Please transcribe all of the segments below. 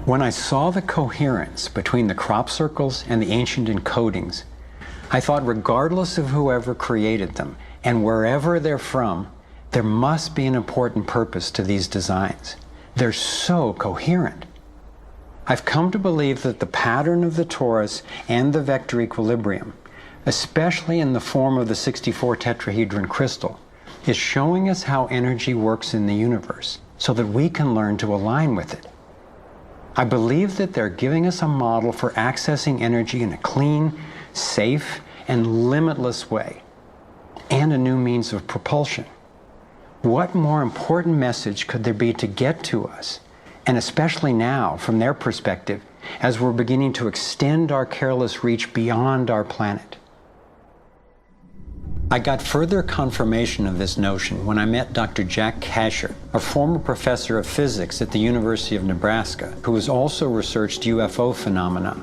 When I saw the coherence between the crop circles and the ancient encodings, I thought regardless of whoever created them and wherever they're from, there must be an important purpose to these designs. They're so coherent. I've come to believe that the pattern of the torus and the vector equilibrium, especially in the form of the 64 tetrahedron crystal, is showing us how energy works in the universe so that we can learn to align with it. I believe that they're giving us a model for accessing energy in a clean, safe, and limitless way, and a new means of propulsion. What more important message could there be to get to us, and especially now, from their perspective, as we're beginning to extend our careless reach beyond our planet? I got further confirmation of this notion when I met Dr. Jack Kasher, a former professor of physics at the University of Nebraska, who has also researched UFO phenomena.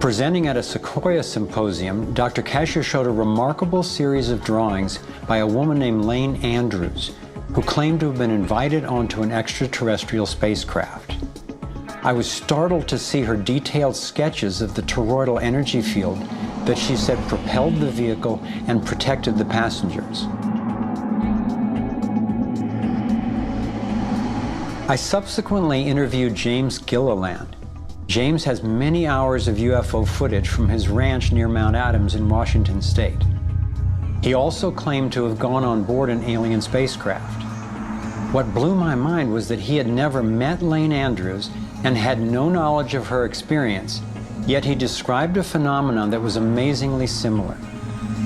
Presenting at a Sequoia symposium, Dr. Kasher showed a remarkable series of drawings by a woman named Lane Andrews, who claimed to have been invited onto an extraterrestrial spacecraft. I was startled to see her detailed sketches of the toroidal energy field that she said propelled the vehicle and protected the passengers. I subsequently interviewed James Gilliland. James has many hours of UFO footage from his ranch near Mount Adams in Washington State. He also claimed to have gone on board an alien spacecraft. What blew my mind was that he had never met Lane Andrews and had no knowledge of her experience, yet he described a phenomenon that was amazingly similar: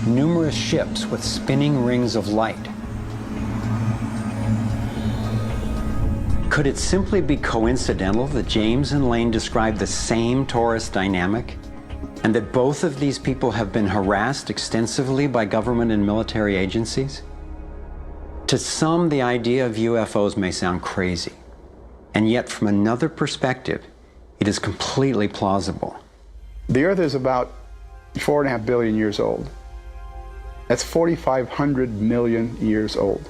numerous ships with spinning rings of light. Could it simply be coincidental that James and Lane described the same torus dynamic, and that both of these people have been harassed extensively by government and military agencies? To some, the idea of UFOs may sound crazy, and yet from another perspective, it is completely plausible. The Earth is about 4.5 billion years old. That's 4,500 million years old.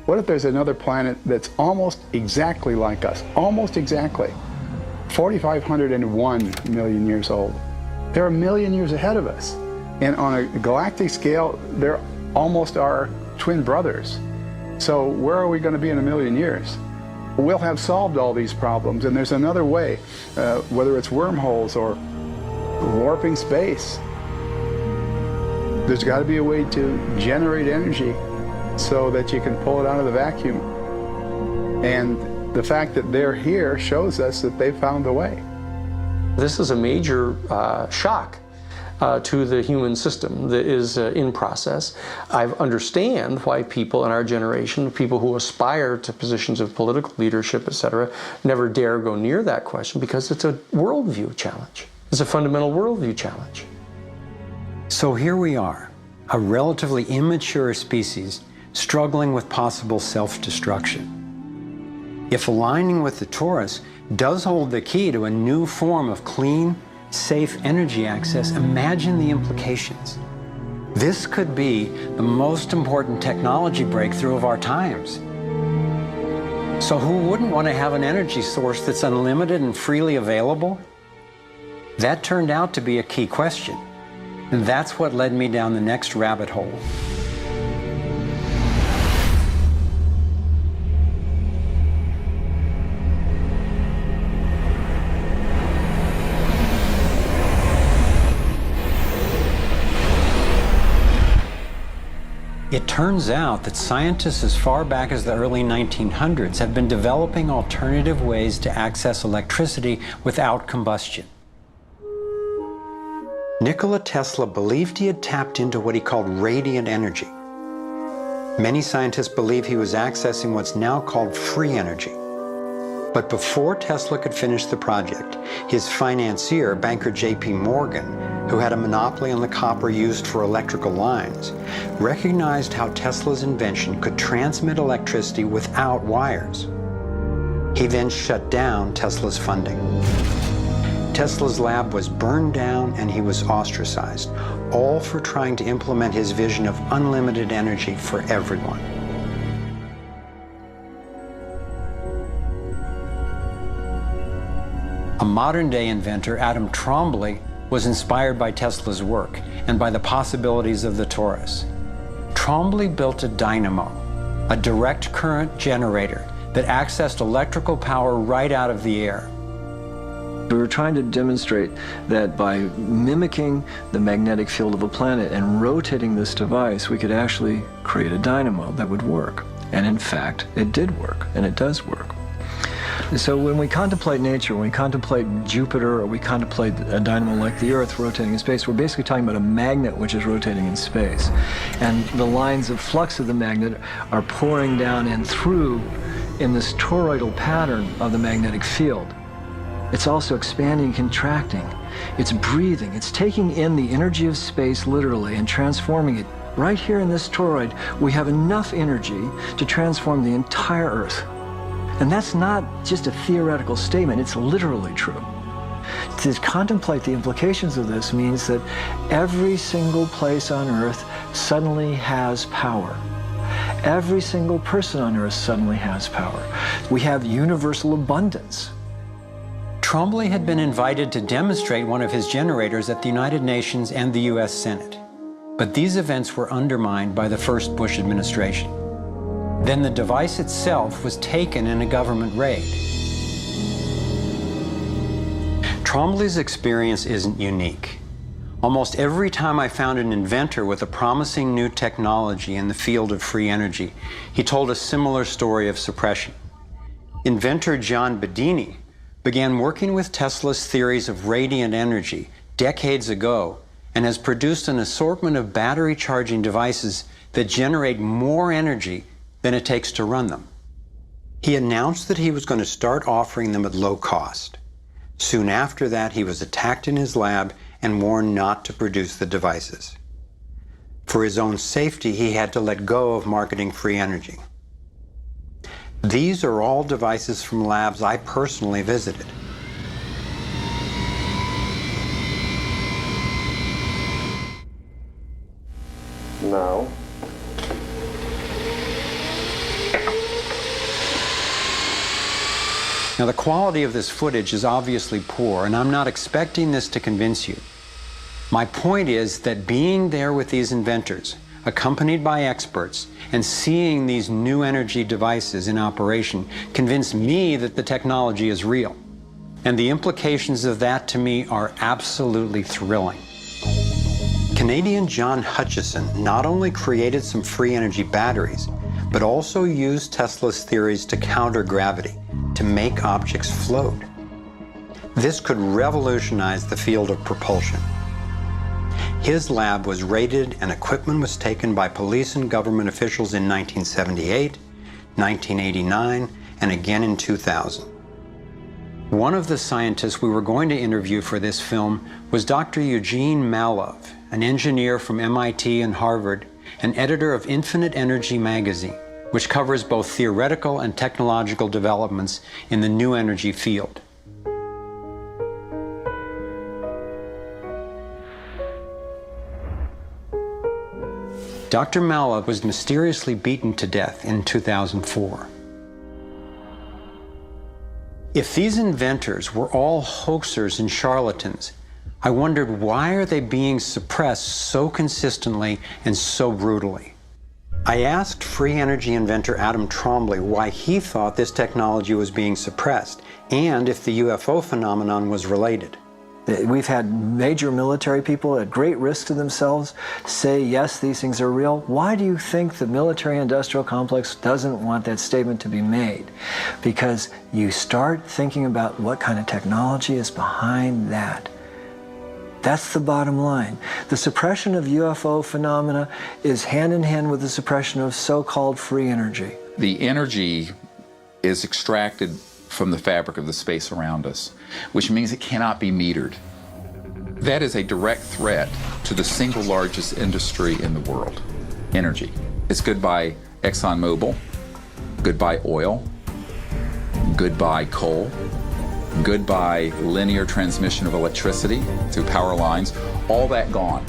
What if there's another planet that's almost exactly like us? Almost exactly. 4,501 million years old. They're a million years ahead of us. And on a galactic scale, they're almost our twin brothers. So where are we going to be in a million years? We'll have solved all these problems, and there's another way, whether it's wormholes or warping space. There's got to be a way to generate energy so that you can pull it out of the vacuum. And the fact that they're here shows us that they found a way. This is a major shock to the human system that is in process. I understand why people in our generation, people who aspire to positions of political leadership, etc., never dare go near that question, because it's a worldview challenge. It's a fundamental worldview challenge. So here we are, a relatively immature species struggling with possible self-destruction. If aligning with the torus does hold the key to a new form of clean, safe energy access, imagine the implications. This could be the most important technology breakthrough of our times. So who wouldn't want to have an energy source that's unlimited and freely available? That turned out to be a key question, and that's what led me down the next rabbit hole. It turns out that scientists as far back as the early 1900s have been developing alternative ways to access electricity without combustion. Nikola Tesla believed he had tapped into what he called radiant energy. Many scientists believe he was accessing what's now called free energy. But before Tesla could finish the project, his financier, banker J.P. Morgan, who had a monopoly on the copper used for electrical lines, recognized how Tesla's invention could transmit electricity without wires. He then shut down Tesla's funding. Tesla's lab was burned down and he was ostracized, all for trying to implement his vision of unlimited energy for everyone. A modern-day inventor, Adam Trombley, was inspired by Tesla's work and by the possibilities of the torus. Trombley built a dynamo, a direct current generator that accessed electrical power right out of the air. We were trying to demonstrate that by mimicking the magnetic field of a planet and rotating this device, we could actually create a dynamo that would work. And in fact, it did work, and it does work. So when we contemplate nature, when we contemplate Jupiter, or we contemplate a dynamo like the Earth rotating in space, we're basically talking about a magnet which is rotating in space. And the lines of flux of the magnet are pouring down and through in this toroidal pattern of the magnetic field. It's also expanding and contracting. It's breathing. It's taking in the energy of space literally and transforming it. Right here in this toroid, we have enough energy to transform the entire Earth. And that's not just a theoretical statement, it's literally true. To contemplate the implications of this means that every single place on Earth suddenly has power. Every single person on Earth suddenly has power. We have universal abundance. Trombley had been invited to demonstrate one of his generators at the United Nations and the US Senate. But these events were undermined by the first Bush administration. Then the device itself was taken in a government raid. Trombley's experience isn't unique. Almost every time I found an inventor with a promising new technology in the field of free energy, he told a similar story of suppression. Inventor John Bedini began working with Tesla's theories of radiant energy decades ago and has produced an assortment of battery charging devices that generate more energy than it takes to run them. He announced that he was going to start offering them at low cost. Soon after that, he was attacked in his lab and warned not to produce the devices. For his own safety, he had to let go of marketing free energy. These are all devices from labs I personally visited. Now, Now, the quality of this footage is obviously poor, and I'm not expecting this to convince you. My point is that being there with these inventors, accompanied by experts, and seeing these new energy devices in operation convinced me that the technology is real. And the implications of that to me are absolutely thrilling. Canadian John Hutchison not only created some free energy batteries, but also used Tesla's theories to counter gravity, to make objects float. This could revolutionize the field of propulsion. His lab was raided and equipment was taken by police and government officials in 1978, 1989, and again in 2000. One of the scientists we were going to interview for this film was Dr. Eugene Malov, an engineer from MIT and Harvard, and editor of Infinite Energy magazine, which covers both theoretical and technological developments in the new energy field. Dr. Malov was mysteriously beaten to death in 2004. If these inventors were all hoaxers and charlatans, I wondered, why are they being suppressed so consistently and so brutally? I asked free energy inventor Adam Trombley why he thought this technology was being suppressed, and if the UFO phenomenon was related. We've had major military people at great risk to themselves say, yes, these things are real. Why do you think the military-industrial complex doesn't want that statement to be made? Because you start thinking about what kind of technology is behind that. That's the bottom line. The suppression of UFO phenomena is hand in hand with the suppression of so-called free energy. The energy is extracted from the fabric of the space around us, which means it cannot be metered. That is a direct threat to the single largest industry in the world, energy. It's goodbye ExxonMobil, goodbye oil, goodbye coal, goodbye linear transmission of electricity through power lines, all that gone.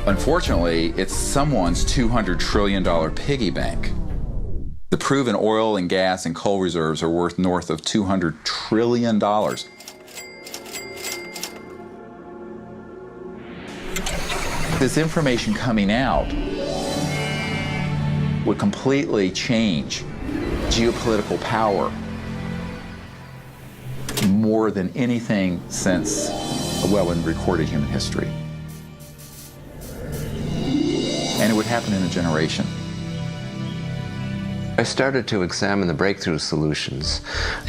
Unfortunately, it's someone's $200 trillion piggy bank. The proven oil and gas and coal reserves are worth north of $200 trillion. This information coming out would completely change geopolitical power more than anything since, well, in recorded human history. And it would happen in a generation. I started to examine the breakthrough solutions,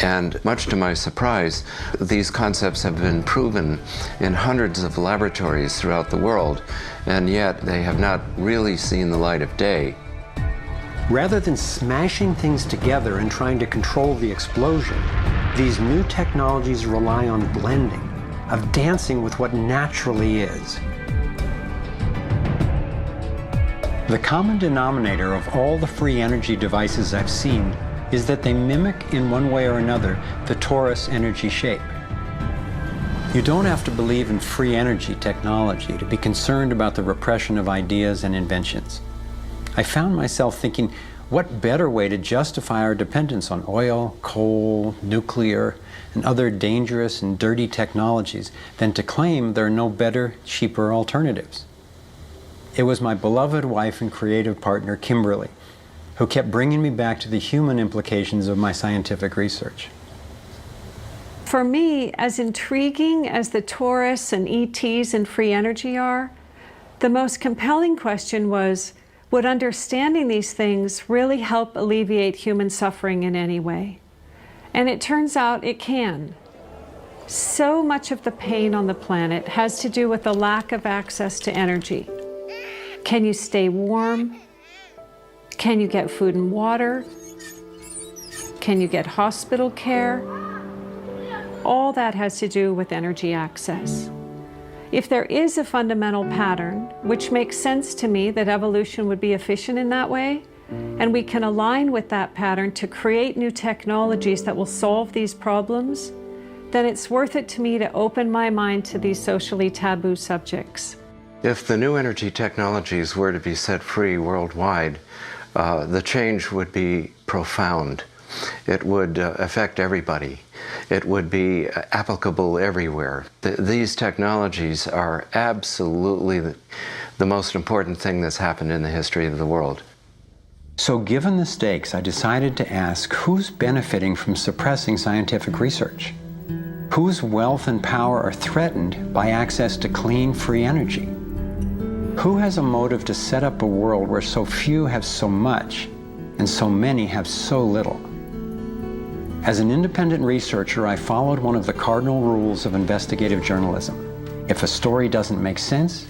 and much to my surprise, these concepts have been proven in hundreds of laboratories throughout the world, and yet they have not really seen the light of day. Rather than smashing things together and trying to control the explosion, these new technologies rely on blending, of dancing with what naturally is. The common denominator of all the free energy devices I've seen is that they mimic in one way or another the torus energy shape. You don't have to believe in free energy technology to be concerned about the repression of ideas and inventions. I found myself thinking, what better way to justify our dependence on oil, coal, nuclear, and other dangerous and dirty technologies than to claim there are no better, cheaper alternatives? It was my beloved wife and creative partner, Kimberly, who kept bringing me back to the human implications of my scientific research. For me, as intriguing as the torus and ETs and free energy are, the most compelling question was, would understanding these things really help alleviate human suffering in any way? And it turns out it can. So much of the pain on the planet has to do with the lack of access to energy. Can you stay warm? Can you get food and water? Can you get hospital care? All that has to do with energy access. If there is a fundamental pattern, which makes sense to me that evolution would be efficient in that way, and we can align with that pattern to create new technologies that will solve these problems, then it's worth it to me to open my mind to these socially taboo subjects. If the new energy technologies were to be set free worldwide, the change would be profound. It would affect everybody. It would be applicable everywhere. These technologies are absolutely the most important thing that's happened in the history of the world. So given the stakes, I decided to ask who's benefiting from suppressing scientific research? Whose wealth and power are threatened by access to clean, free energy? Who has a motive to set up a world where so few have so much and so many have so little? As an independent researcher, I followed one of the cardinal rules of investigative journalism. If a story doesn't make sense,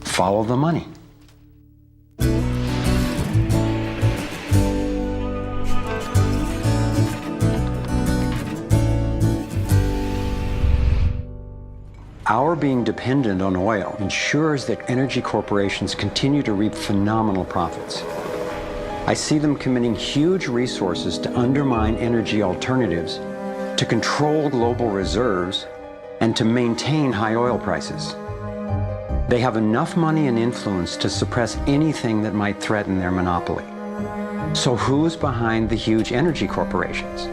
follow the money. Our being dependent on oil ensures that energy corporations continue to reap phenomenal profits. I see them committing huge resources to undermine energy alternatives, to control global reserves, and to maintain high oil prices. They have enough money and influence to suppress anything that might threaten their monopoly. So who's behind the huge energy corporations?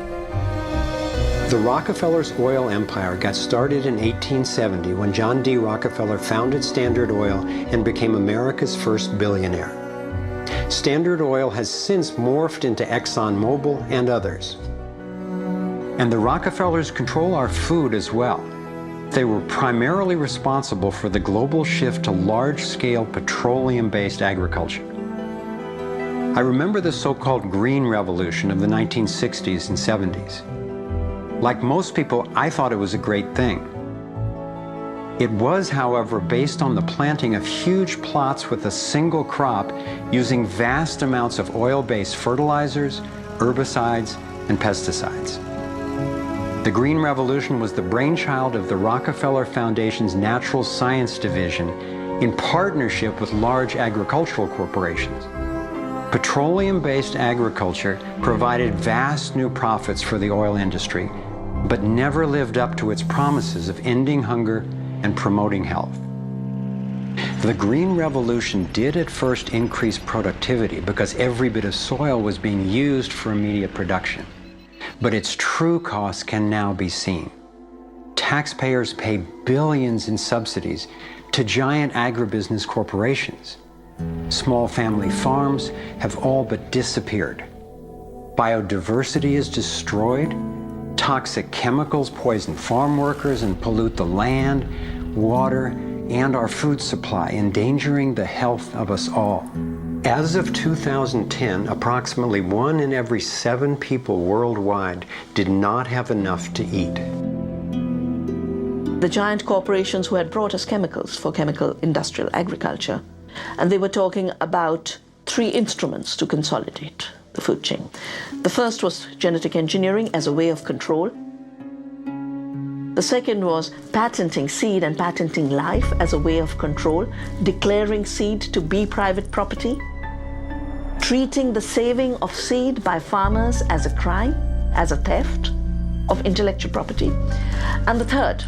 The Rockefellers' oil empire got started in 1870 when John D. Rockefeller founded Standard Oil and became America's first billionaire. Standard Oil has since morphed into ExxonMobil and others. And the Rockefellers control our food as well. They were primarily responsible for the global shift to large-scale petroleum-based agriculture. I remember the so-called Green Revolution of the 1960s and 70s. Like most people, I thought it was a great thing. It was, however, based on the planting of huge plots with a single crop using vast amounts of oil-based fertilizers, herbicides, and pesticides. The Green Revolution was the brainchild of the Rockefeller Foundation's Natural Science Division in partnership with large agricultural corporations. Petroleum-based agriculture provided vast new profits for the oil industry, but never lived up to its promises of ending hunger and promoting health. The Green Revolution did at first increase productivity because every bit of soil was being used for immediate production. But its true costs can now be seen. Taxpayers pay billions in subsidies to giant agribusiness corporations. Small family farms have all but disappeared. Biodiversity is destroyed. Toxic chemicals poison farm workers and pollute the land, water, and our food supply, endangering the health of us all. As of 2010, approximately 1 in every 7 people worldwide did not have enough to eat. The giant corporations who had brought us chemicals for chemical industrial agriculture, and they were talking about 3 instruments to consolidate the food chain. The first was genetic engineering as a way of control. The second was patenting seed and patenting life as a way of control, declaring seed to be private property, treating the saving of seed by farmers as a crime, as a theft of intellectual property. And the third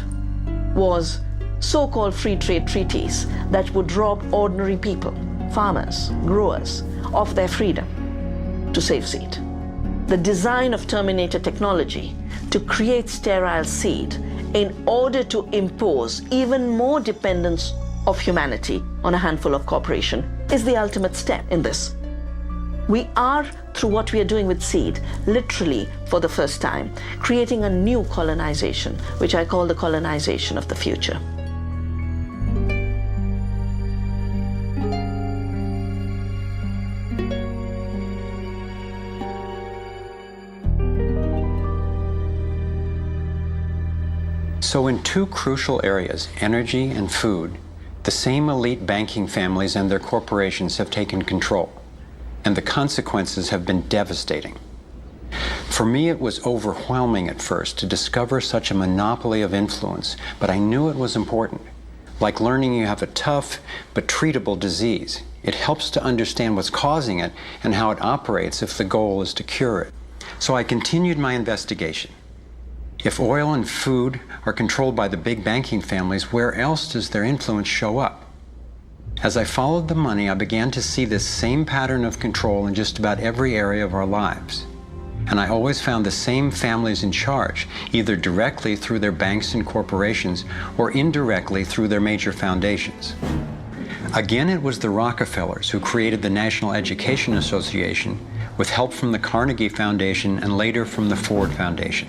was so-called free trade treaties that would rob ordinary people, farmers, growers, of their freedom to save seed. The design of Terminator technology to create sterile seed in order to impose even more dependence of humanity on a handful of corporations is the ultimate step in this. We are, through what we are doing with seed, literally for the first time, creating a new colonization, which I call the colonization of the future. So in 2 crucial areas, energy and food, the same elite banking families and their corporations have taken control, and the consequences have been devastating. For me, it was overwhelming at first to discover such a monopoly of influence, but I knew it was important. Like learning you have a tough but treatable disease. It helps to understand what's causing it and how it operates if the goal is to cure it. So I continued my investigation. If oil and food are controlled by the big banking families, where else does their influence show up? As I followed the money, I began to see this same pattern of control in just about every area of our lives. And I always found the same families in charge, either directly through their banks and corporations or indirectly through their major foundations. Again, it was the Rockefellers who created the National Education Association with help from the Carnegie Foundation and later from the Ford Foundation.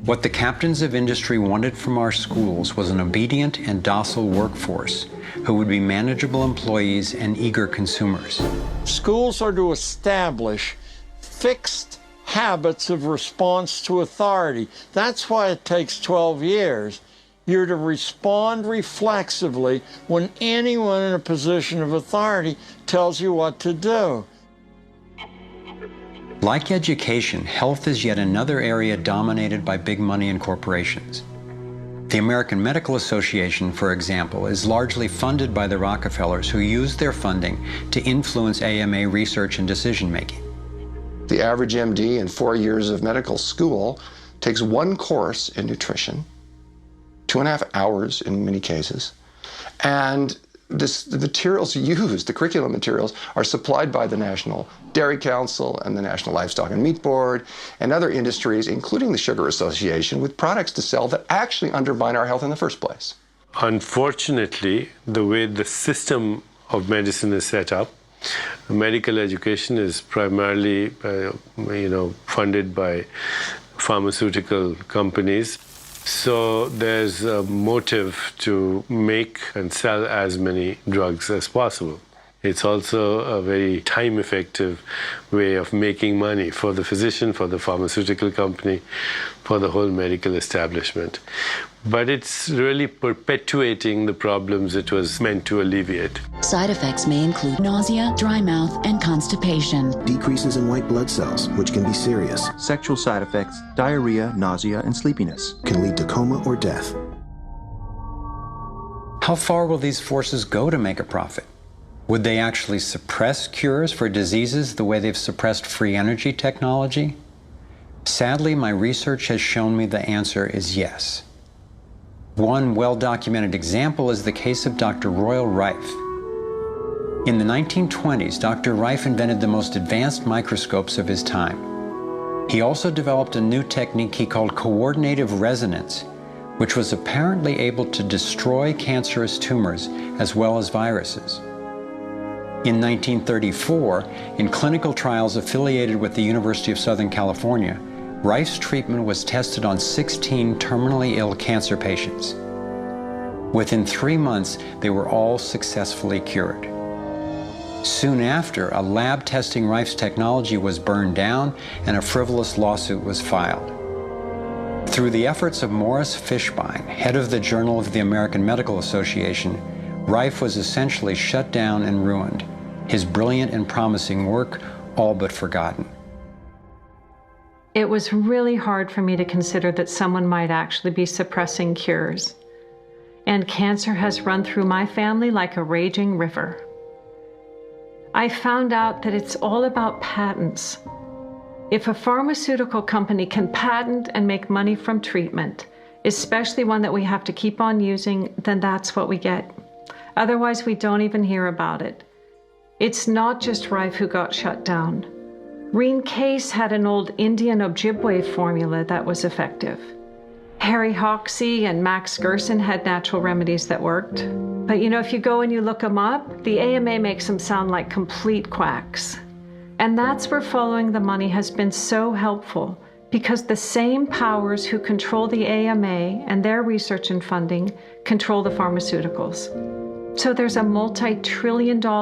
What the captains of industry wanted from our schools was an obedient and docile workforce who would be manageable employees and eager consumers. Schools are to establish fixed habits of response to authority. That's why it takes 12 years. You're to respond reflexively when anyone in a position of authority tells you what to do. Like education, health is yet another area dominated by big money and corporations. The American Medical Association, for example, is largely funded by the Rockefellers, who use their funding to influence AMA research and decision-making. The average MD in 4 years of medical school takes 1 course in nutrition, 2.5 hours in many cases, and the materials used, the curriculum materials, are supplied by the National Dairy Council and the National Livestock and Meat Board and other industries, including the Sugar Association, with products to sell that actually undermine our health in the first place. Unfortunately, the way the system of medicine is set up, medical education is primarily funded by pharmaceutical companies. So there's a motive to make and sell as many drugs as possible. It's also a very time-effective way of making money for the physician, for the pharmaceutical company, for the whole medical establishment. But it's really perpetuating the problems it was meant to alleviate. Side effects may include nausea, dry mouth, and constipation. Decreases in white blood cells, which can be serious. Sexual side effects, diarrhea, nausea, and sleepiness. Can lead to coma or death. How far will these forces go to make a profit? Would they actually suppress cures for diseases the way they've suppressed free energy technology? Sadly, my research has shown me the answer is yes. One well-documented example is the case of Dr. Royal Rife. In the 1920s, Dr. Rife invented the most advanced microscopes of his time. He also developed a new technique he called coordinative resonance, which was apparently able to destroy cancerous tumors as well as viruses. In 1934, in clinical trials affiliated with the University of Southern California, Rife's treatment was tested on 16 terminally ill cancer patients. Within 3 months, they were all successfully cured. Soon after, a lab testing Rife's technology was burned down and a frivolous lawsuit was filed. Through the efforts of Morris Fishbein, head of the Journal of the American Medical Association, Rife was essentially shut down and ruined, his brilliant and promising work all but forgotten. It was really hard for me to consider that someone might actually be suppressing cures. And cancer has run through my family like a raging river. I found out that it's all about patents. If a pharmaceutical company can patent and make money from treatment, especially one that we have to keep on using, then that's what we get. Otherwise, we don't even hear about it. It's not just Rife who got shut down. Reen Case had an old Indian Ojibwe formula that was effective. Harry Hoxsey and Max Gerson had natural remedies that worked. But you know, if you go and you look them up, the AMA makes them sound like complete quacks. And that's where following the money has been so helpful, because the same powers who control the AMA and their research and funding control the pharmaceuticals. So there's a multi-trillion-dollar